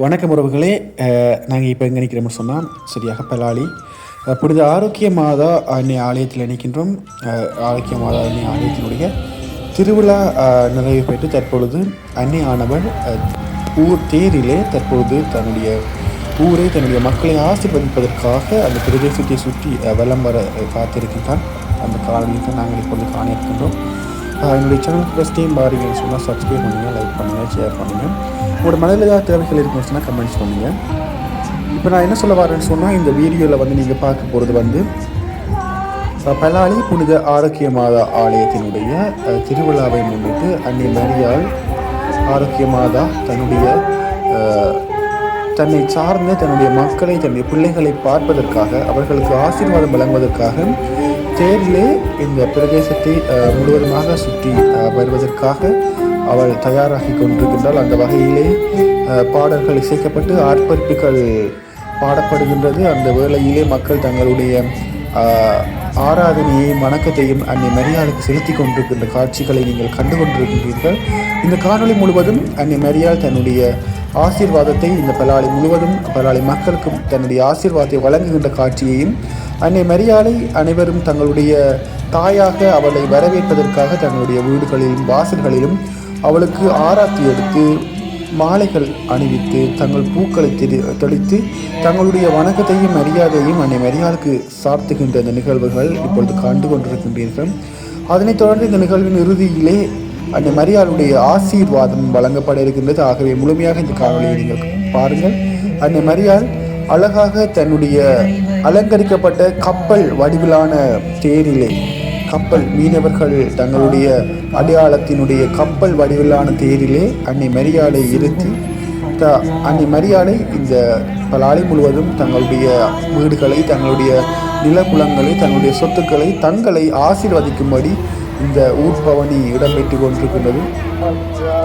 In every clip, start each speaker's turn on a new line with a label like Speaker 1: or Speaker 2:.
Speaker 1: வணக்கம் உறவுகளே, நாங்கள் இப்போ எங்கே நிற்கிறோம்னு சொன்னால் சரியாக பலாலி புனித ஆரோக்கிய மாதா அன்னை ஆலயத்தில் நிற்கின்றோம். ஆரோக்கிய மாதா அன்னை ஆலயத்தினுடைய திருவிழா நிறைவு பெற்று தற்பொழுது அன்னை ஆனவள் ஊர் தேரிலே தற்பொழுது தன்னுடைய ஊரை தன்னுடைய மக்களை ஆசீர்வதிப்பதற்காக அந்த பிரதேசத்தை சுற்றி வலம் வர காத்திருக்கின்றான். அந்த காலனிக்கு நாங்கள் இப்பொழுது காண இருக்கின்றோம். என்னுடைய சேனலுக்கு ஃபஸ்ட் டைம் பாருங்கன்னு சொன்னால் சப்ஸ்கிரைப் பண்ணுங்கள், லைக் பண்ணுங்கள், ஷேர் பண்ணுங்கள். உங்களோட மனதில் ஏதாவது தேவைகள் இருக்குன்னு சொன்னால் கமெண்ட்ஸ் பண்ணுங்கள். இப்போ நான் என்ன சொல்ல வரேன்னு சொன்னால், இந்த வீடியோவில் நீங்கள் பார்க்க போகிறது பலாலி புனித ஆரோக்கிய மாதா ஆலயத்தினுடைய திருவிழாவை முன்னிட்டு அன்னை மரியாள் ஆரோக்கிய மாதா தன்னை சார்ந்த தன்னுடைய மக்களை தன்னுடைய பிள்ளைகளை பார்ப்பதற்காக அவர்களுக்கு ஆசீர்வாதம் வழங்குவதற்காக தேரிலே இந்த பிரதேசத்தை முழுவதுமாக சுற்றி வருவதற்காக அவள் தயாராகி கொண்டிருக்கின்றாள். அந்த வகையிலே பாடல்கள் இசைக்கப்பட்டு ஆர்ப்பரிப்புகள் பாடப்படுகின்றது. அந்த வேளையிலே மக்கள் தங்களுடைய ஆராதனையை வணக்கத்தையும் அன்னை மரியாளுக்கு செலுத்தி கொண்டிருக்கின்ற காட்சிகளை நீங்கள் கண்டு கொண்டிருக்கின்றீர்கள். இந்த காணொளி முழுவதும் அன்னை மரியாள் தன்னுடைய ஆசீர்வாதத்தை இந்த பலாலி முழுவதும் பலாலி மக்களுக்கும் தன்னுடைய ஆசீர்வாதத்தை வழங்குகின்ற காட்சியையும், அன்னை மரியாளை அனைவரும் தங்களுடைய தாயாக அவளை வரவேற்பதற்காக தங்களுடைய வீடுகளிலும் வாசல்களிலும் அவளுக்கு ஆராத்தி எடுத்து மாலைகள் அணிவித்து தங்கள் பூக்களை தெளித்து தங்களுடைய வணக்கத்தையும் மரியாதையும் அன்னை மரியாளுக்கு சார்த்துகின்ற இந்த நிகழ்வுகள் இப்பொழுது கண்டு கொண்டிருக்கின்றீர்கள். அதனைத் தொடர்ந்து இந்த நிகழ்வின் இறுதியிலே அன்னை மரியாளுடைய ஆசீர்வாதம் வழங்கப்பட இருக்கின்றது. ஆகவே முழுமையாக இந்த காணொலியை நீங்கள் பாருங்கள். அன்னை மரியாள் அழகாக தன்னுடைய அலங்கரிக்கப்பட்ட கப்பல் வடிவிலான தேரிலே மீனவர்கள் தங்களுடைய அடையாளத்தினுடைய கப்பல் வடிவிலான தேரிலே அன்னை மரியாளை இருத்தி அன்னை மரியாளை இந்த பலாலி முழுவதும் தங்களுடைய வீடுகளை தங்களுடைய நிலப்புலங்களை தங்களுடைய சொத்துக்களை தங்களை ஆசீர்வதிக்கும்படி இந்த ஊர்பவனி இடம்பெற்று கொண்டிருக்கின்றது.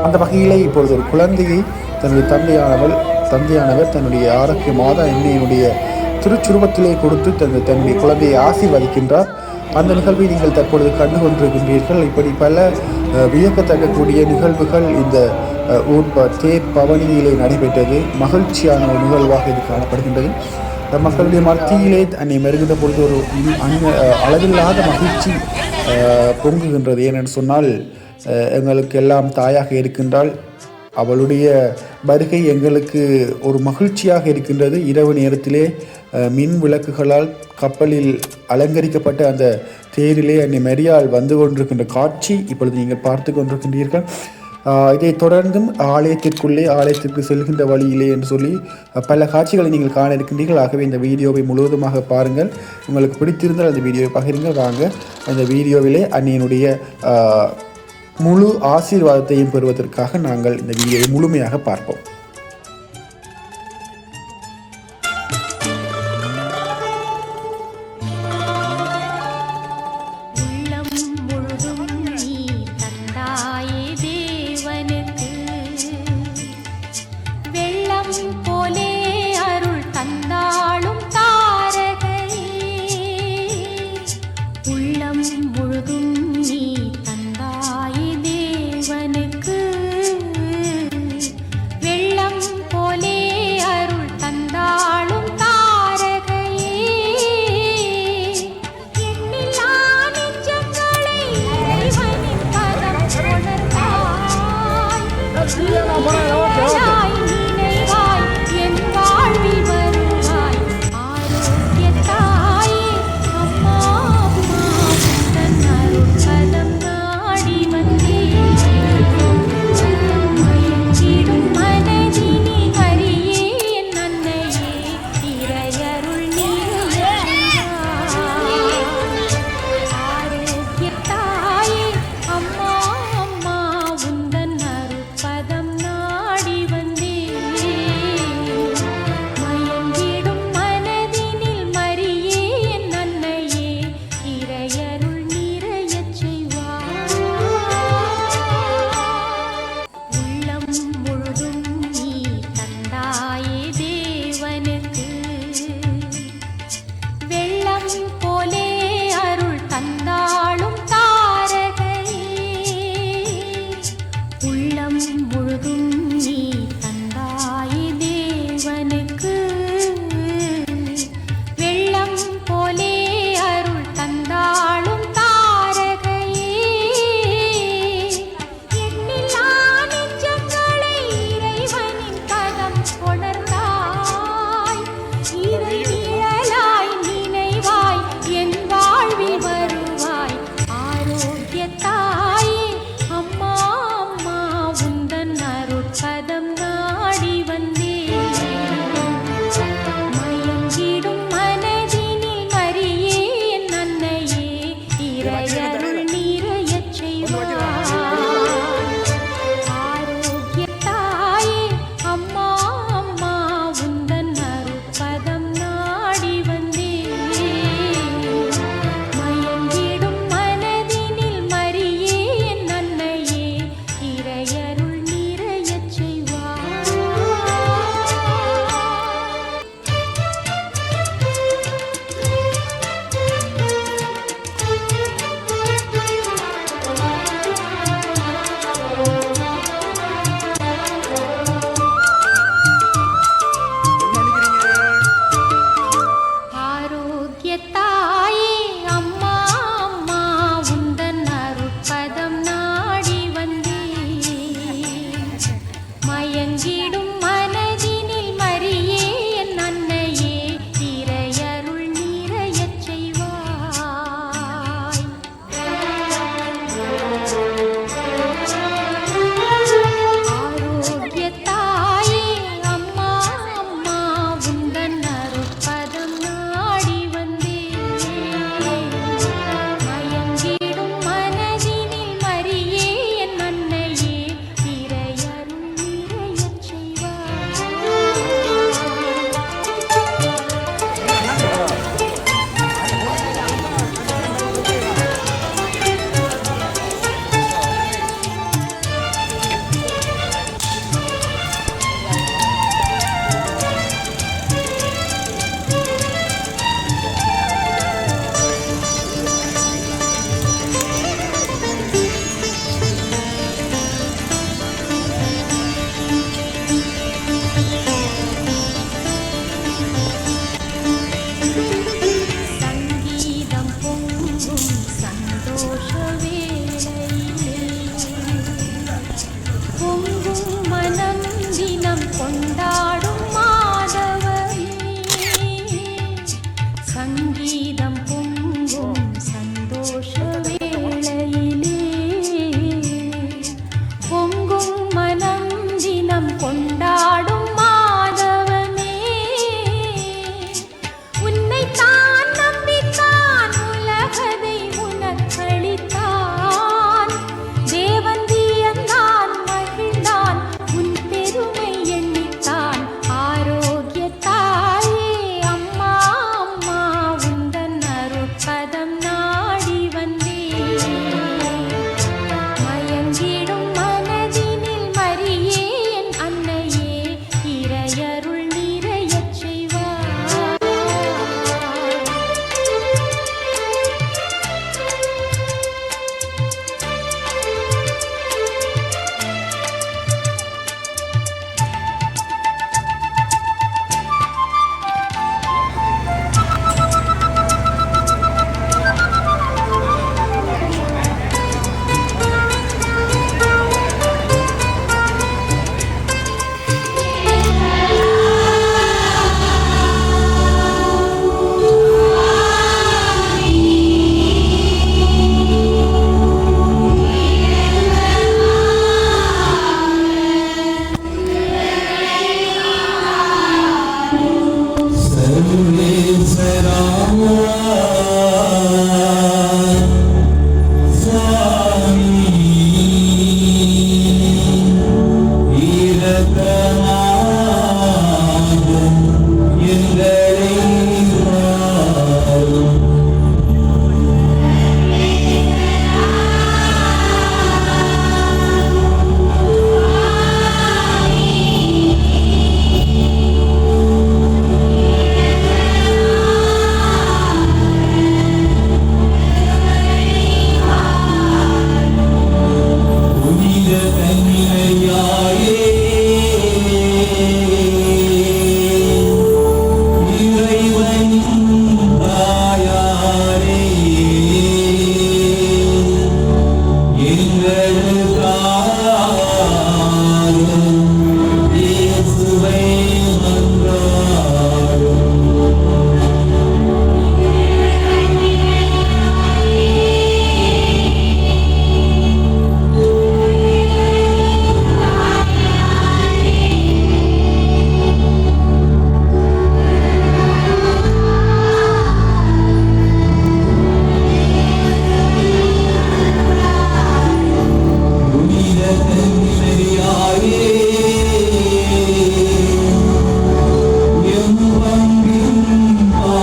Speaker 1: அந்த வகையிலே இப்பொழுது ஒரு குழந்தையை தன்னுடைய தந்தையானவர் தன்னுடைய ஆரோக்கிய மாதா அன்னையினுடைய திருச்சுருவத்திலே கொடுத்து தன்னுடைய குழந்தையை ஆசீர்வதிக்கின்றார். அந்த நிகழ்வை நீங்கள் தற்பொழுது கண்டு கொண்டிருக்கின்றீர்கள். இப்படி பல வியக்கத்தக்கக்கூடிய நிகழ்வுகள் இந்த தேர் பவனியிலே நடைபெற்றது. மகிழ்ச்சியான ஒரு நிகழ்வாக இது காணப்படுகின்றது. மக்களுடைய மத்தியிலே அன்னை மருகின்ற பொழுது ஒரு அளவில்லாத மகிழ்ச்சி பொங்குகின்றது. ஏனென்று சொன்னால், எங்களுக்கு எல்லாம் தாயாக இருக்கின்றால் அவளுடைய வருகை எங்களுக்கு ஒரு மகிழ்ச்சியாக இருக்கின்றது. இரவு நேரத்திலே மின் விளக்குகளால் கப்பலில் அலங்கரிக்கப்பட்ட அந்த தேரிலே அன்னை மரியாள் வந்து கொண்டிருக்கின்ற காட்சி இப்பொழுது நீங்கள் பார்த்து கொண்டிருக்கின்றீர்கள். இதை தொடர்ந்தும் ஆலயத்திற்கு செல்கின்ற வழியிலே என்று சொல்லி பல காட்சிகளை நீங்கள் காண இருக்கின்றீர்கள். ஆகவே இந்த வீடியோவை முழுவதுமாக பாருங்கள். உங்களுக்கு பிடித்திருந்தால் அந்த வீடியோவை பகிருங்கள். வாங்க அந்த வீடியோவிலே அன்னையினுடைய முழு ஆசீர்வாதத்தையும் பெறுவதற்காக நாங்கள் இந்த வீடியோவை முழுமையாக பார்ப்போம்.
Speaker 2: வெள்ளம் கீதம் பொங்கும் சந்தோஷ வேளையிலே பொங்கும் மனம் தினம் கொண்டாடும் மாதவமே உன்னைத்தான் நம்பித்தான் உலகதை உனக்களித்தான் தேவன் வியந்தான் மகிழ்ந்தான் உன் பெருமை எண்ணித்தான் ஆரோக்கியத்தாயே அம்மா அம்மா உந்தன் அருட்பதம் நாடி வந்தேன் மயங்கிடும் மனதினில் மரியே என் அன்னையே இறையருள் நிறையச் செய்வாய்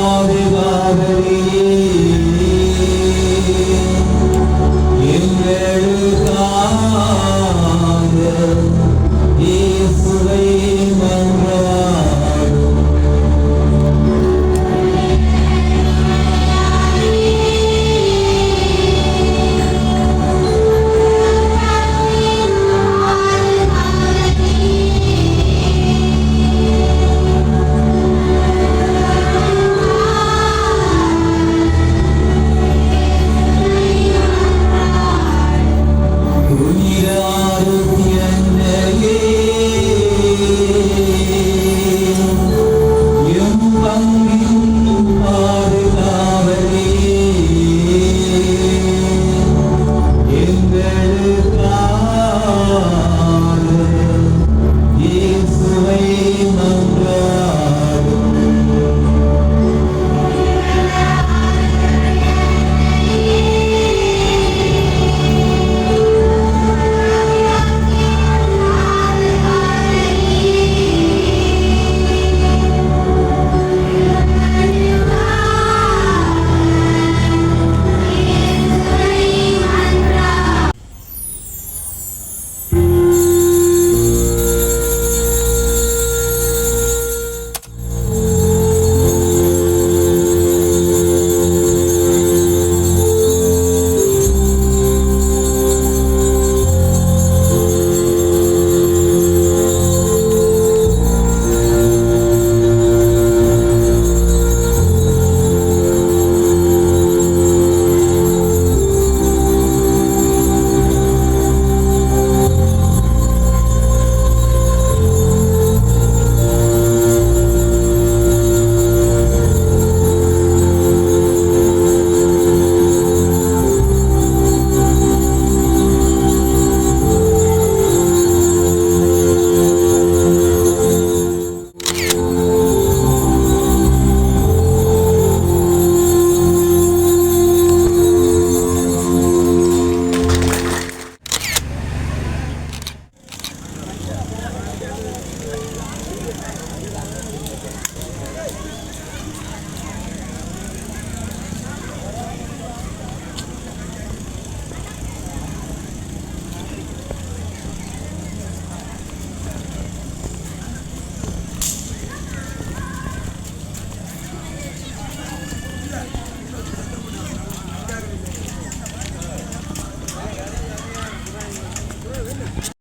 Speaker 3: பாதுகாவலே